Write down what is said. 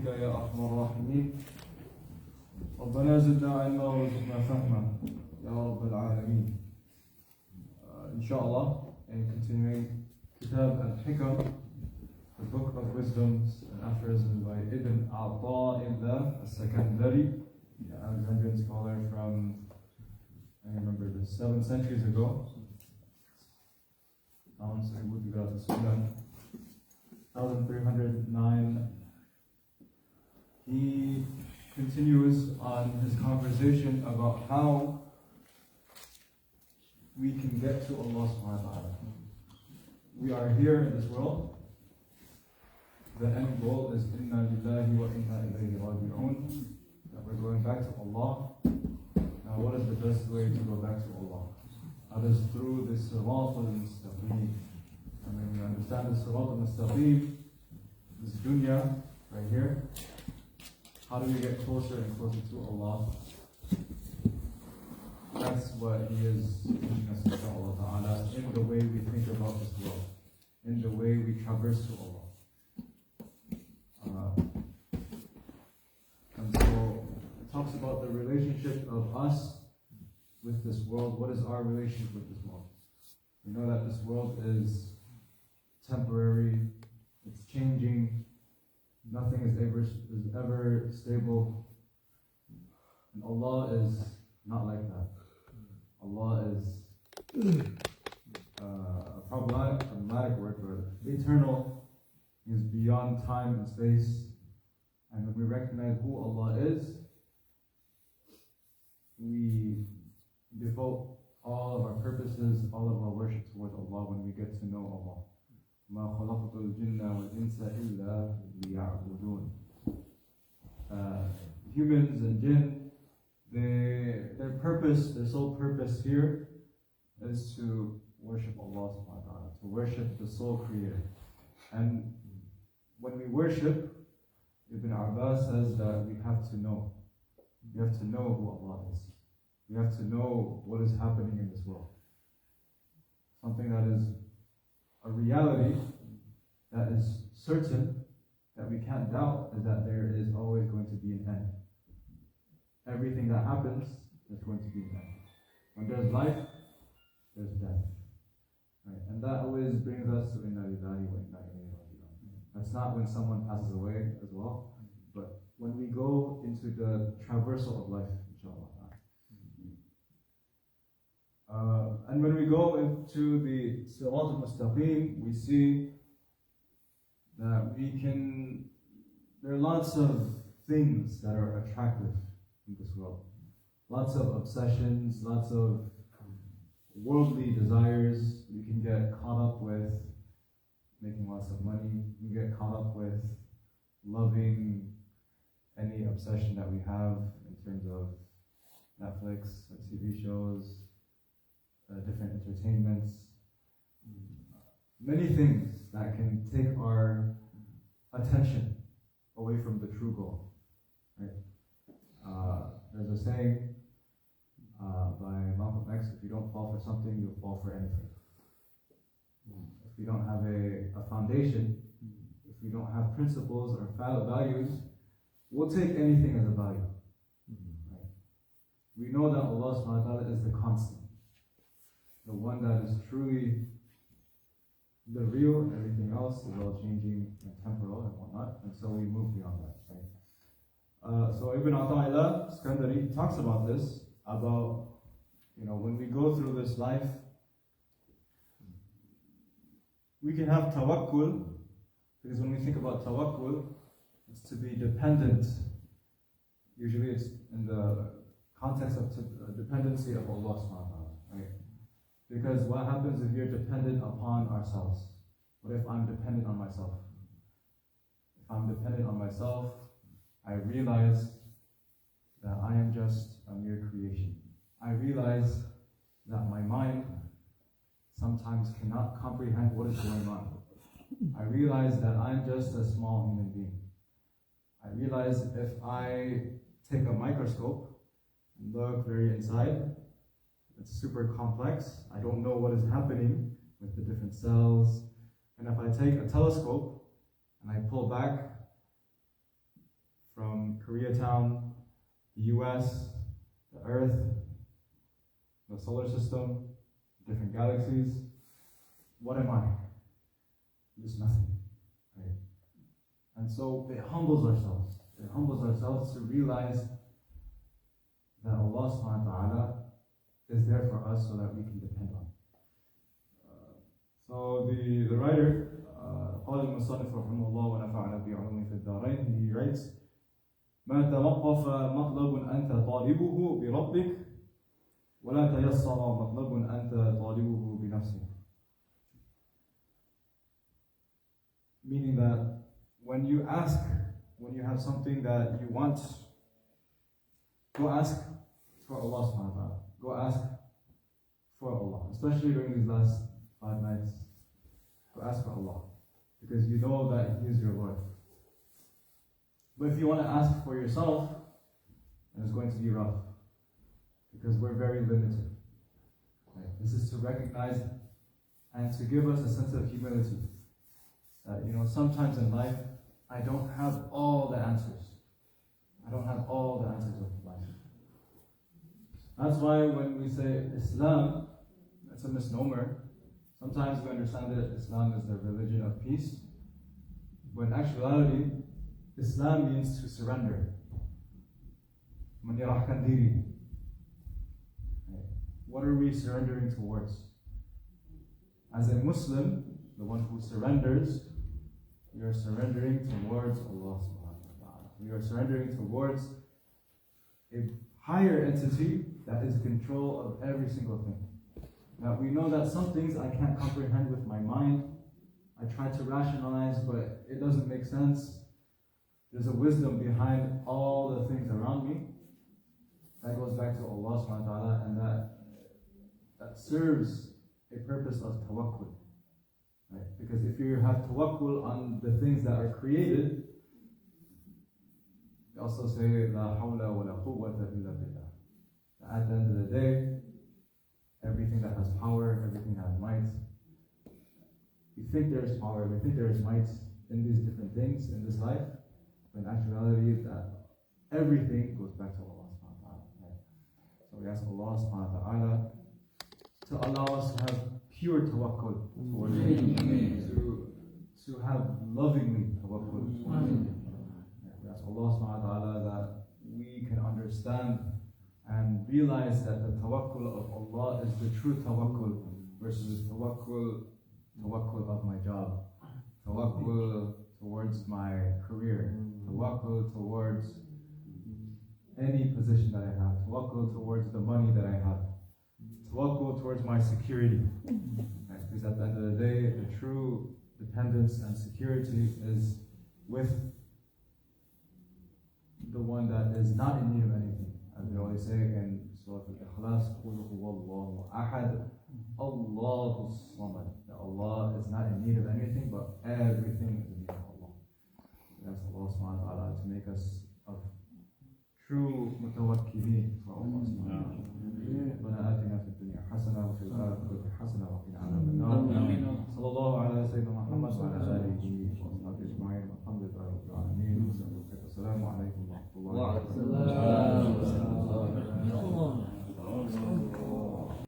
برحمتك يا أرحم الراحمين ربنا زدنا علما وارزقنا فهما يا رب العالمين. Inshallah, and continuing Kitab al-Hikam, the book of wisdoms and aphorisms by Ibn At-Thohir al-Sakandari, the Alexandrian scholar from, I remember this, 7 centuries ago. Sounds like we got the Sudan, 1309. He continues on his conversation about how we can get to Allah subhanahu wa ta'ala. We are here in this world. The end goal is inna lillahi wa inna ilayhi raji'un. That we're going back to Allah. Now what is the best way to go back to Allah? That is through the sirat al-mustaqim. And when we understand the sirat al-mustaqim, this dunya right here, how do we get closer and closer to Allah? That's what he is teaching us, inshaAllah ta'ala, in the way we think about this world, in the way we traverse to Allah. And so it talks about the relationship of us with this world. What is our relationship with this world? We know that this world is temporary, it's changing, nothing is ever stable, and Allah is not like that. Allah is a problematic word for eternal. He is beyond time and space. And when we recognize who Allah is, we devote all of our purposes, all of our worship towards Allah when we get to know Allah. مَا خَلَقْتُ الْجِنَّ وَالْإِنسَ إِلَّا لِيَعْبُدُونَ. Humans and jinn, their purpose, their sole purpose here is to worship Allah subhanahu wa ta'ala, to worship the sole creator. And when we worship, Ibn Abbas says that we have to know. We have to know who Allah is. We have to know what is happening in this world. Something that is a reality, that is certain, that we can't doubt, is that there is always going to be an end. Everything that happens, there's going to be an end. When there's life, there's death. Right? And that always brings us to inna lillahi wa inna ilayhi raji'un. That's not when someone passes away as well, but when we go into the traversal of life, inshallah. And when we go into the sirat al-mustaqim, we see that there are lots of things that are attractive in this world. Lots of obsessions, lots of worldly desires. We can get caught up with making lots of money. We get caught up with loving any obsession that we have in terms of Netflix, or TV shows, different entertainments, many things that can take our attention away from the true goal. Right? There's a saying by Malcolm X: if you don't fall for something, you'll fall for anything. If we don't have a foundation, if we don't have principles or values, we'll take anything as a value. Right? We know that Allah subhanahu wa ta'ala is the constant, the one that is truly the real, and everything else is all changing and temporal and whatnot, and so we move beyond that. Right? So Ibn At-Thohir al-Sakandari talks about this, about when we go through this life, we can have tawakkul, because when we think about tawakkul, it's to be dependent. Usually it's in the context of dependency of Allah subhanahu wa ta'ala, right? Because what happens if you're dependent upon ourselves? What if I'm dependent on myself? If I'm dependent on myself, I realize that I am just a mere creation. I realize that my mind sometimes cannot comprehend what is going on. I realize that I'm just a small human being. I realize if I take a microscope and look very inside, it's super complex. I don't know what is happening with the different cells. And if I take a telescope and I pull back from Koreatown, the US, the Earth, the solar system, different galaxies. What am I? Just nothing, right? And so it humbles ourselves. It humbles ourselves to realize that Allah subhanahu wa ta'ala is there for us so that we can depend on. So the writer, قال المصنف رحمه الله ونفعنا بعلومه في الدارين, he writes, ما توقف مطلب أنت طالبه بربك ولا تيسر مطلب أنت طالبه بنفسك. Meaning that when you have something that you want, go ask for Allah subhanahu wa ta'ala. Go ask for Allah, especially during these last 5 nights. Go ask for Allah, because you know that He is your Lord. But if you want to ask for yourself, then it's going to be rough, because we're very limited. Right? This is to recognize and to give us a sense of humility. That, sometimes in life, I don't have all the answers. I don't have all the answers of life. That's why when we say Islam, it's a misnomer. Sometimes we understand that Islam is the religion of peace, but in actuality, Islam means to surrender. What are we surrendering towards? As a Muslim, the one who surrenders, we are surrendering towards Allah subhanahu wa ta'ala. We are surrendering towards a higher entity that is in control of every single thing. Now we know that some things I can't comprehend with my mind. I try to rationalize, but it doesn't make sense. There's a wisdom behind all the things around me. That goes back to Allah subhanahu wa ta'ala, and that serves a purpose of tawakkul. Right? Because if you have tawakkul on the things that are created, they also say La hawla wa la quwwata illa billah. At the end of the day, everything that has power, everything that has might, we think there is power, we think there is might in these different things in this life, but in actuality, that everything goes back to Allah subhanahu wa ta'ala. Right? So we ask Allah subhanahu wa ta'ala to allow us to have pure tawakkul towards Him, to have lovingly tawakkul towards Him. We ask Allah subhanahu wa ta'ala that we can understand and realize that the tawakkul of Allah is the true tawakkul versus tawakkul of my job, tawakkul towards my career, tawakkul towards any position that I have, tawakkul towards the money that I have, tawakkul towards my security. Right? Because at the end of the day, the true dependence and security is with the one that is not in need of anything. As we always say in Surah Al-Ikhlas, قُلْ هُوَ اللَّهُ أَحَدٌ اللَّهُ الصَّمَدُ. That Allah is not in need of anything, but everything is in need of Allah. We ask Allah subhanahu wa ta'ala to make us of true mutawakkilin for Allah subhanahu wa ta'ala. ربنا آتنا في الدنيا حسنة وفي الآخرة حسنة وقنا عذاب النار. صلى الله على سيدنا محمد وعلى آله وصحبه أجمعين. والحمد لله رب العالمين. السلام عليكم ورحمة الله وبركاته.